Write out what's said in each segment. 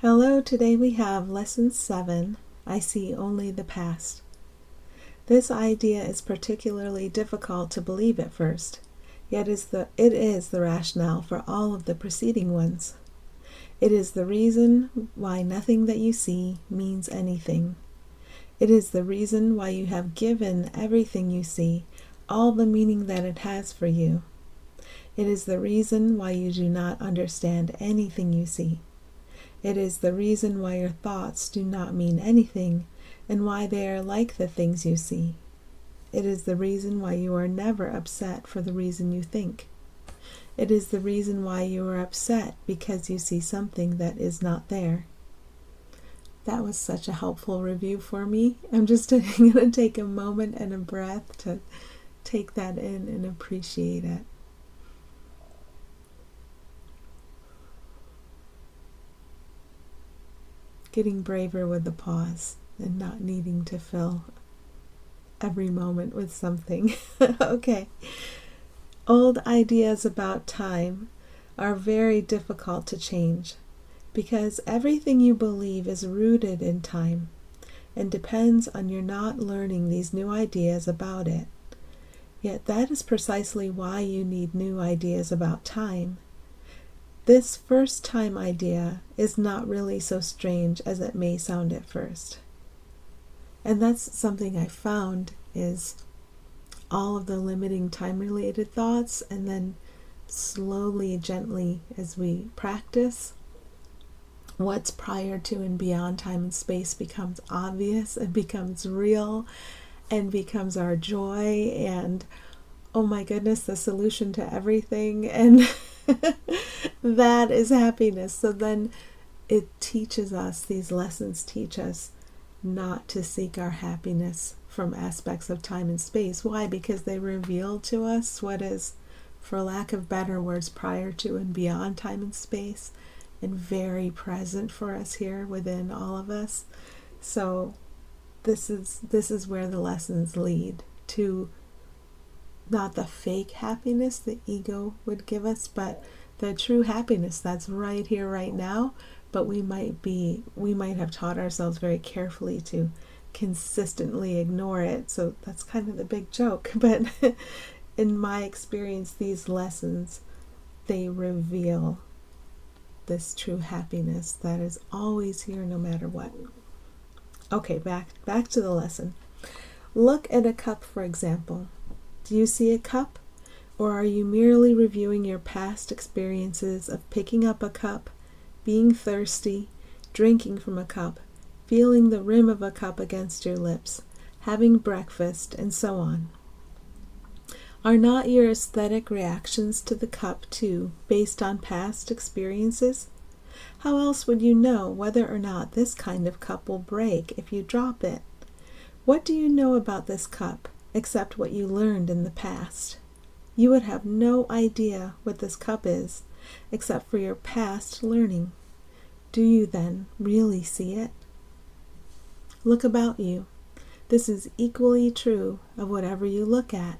Hello, today we have Lesson 7, I See Only the Past. This idea is particularly difficult to believe at first, yet it is the rationale for all of the preceding ones. It is the reason why nothing that you see means anything. It is the reason why you have given everything you see all the meaning that it has for you. It is the reason why you do not understand anything you see. It is the reason why your thoughts do not mean anything and why they are like the things you see. It is the reason why you are never upset for the reason you think. It is the reason why you are upset because you see something that is not there. That was such a helpful review for me. I'm just going to take a moment and a breath to take that in and appreciate it. Getting braver with the pause and not needing to fill every moment with something. Okay. Old ideas about time are very difficult to change because everything you believe is rooted in time and depends on your not learning these new ideas about it. Yet that is precisely why you need new ideas about time. This first time idea is not really so strange as it may sound at first. And that's something I found is all of the limiting time-related thoughts, and then slowly, gently, as we practice, what's prior to and beyond time and space becomes obvious and becomes real and becomes our joy and, oh my goodness, the solution to everything. And that is happiness. So then it teaches us, these lessons teach us not to seek our happiness from aspects of time and space. Why? Because they reveal to us what is, for lack of better words, prior to and beyond time and space, and very present for us here within all of us. So this is where the lessons lead to not the fake happiness the ego would give us, but the true happiness that's right here, right now. But we might have taught ourselves very carefully to consistently ignore it. So that's kind of the big joke. But in my experience, these lessons, they reveal this true happiness that is always here no matter what. Okay, back to the lesson. Look at a cup, for example. Do you see a cup? Or are you merely reviewing your past experiences of picking up a cup, being thirsty, drinking from a cup, feeling the rim of a cup against your lips, having breakfast, and so on? Are not your aesthetic reactions to the cup, too, based on past experiences? How else would you know whether or not this kind of cup will break if you drop it? What do you know about this cup, except what you learned in the past? You would have no idea what this cup is, except for your past learning. Do you then really see it? Look about you. This is equally true of whatever you look at.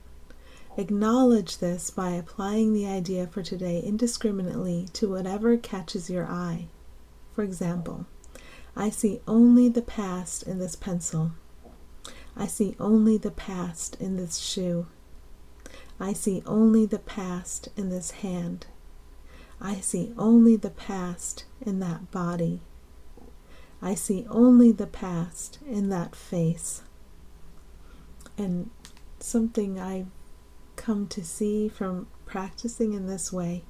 Acknowledge this by applying the idea for today indiscriminately to whatever catches your eye. For example, I see only the past in this pencil. I see only the past in this shoe. I see only the past in this hand. I see only the past in that body. I see only the past in that face. And something I've come to see from practicing in this way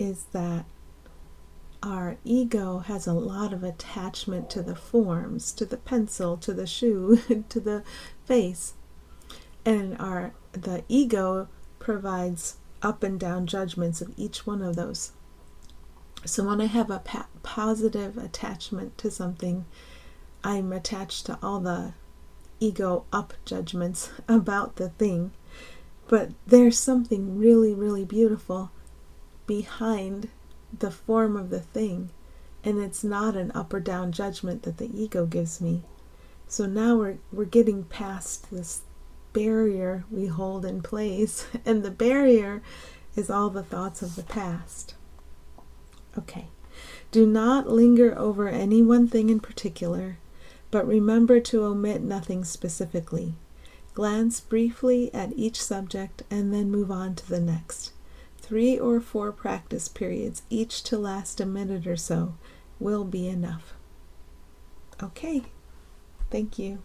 is that our ego has a lot of attachment to the forms, to the pencil, to the shoe, to the face. And the ego provides up and down judgments of each one of those. So when I have a positive attachment to something, I'm attached to all the ego up judgments about the thing. But there's something really, really beautiful behind the form of the thing, and it's not an up or down judgment that the ego gives me. So now we're getting past this barrier we hold in place, and the barrier is all the thoughts of the past. Okay, Do not linger over any one thing in particular, but remember to omit nothing specifically. Glance briefly at each subject and then move on to the next. 3 or 4 practice periods, each to last a minute or so, will be enough. Okay, thank you.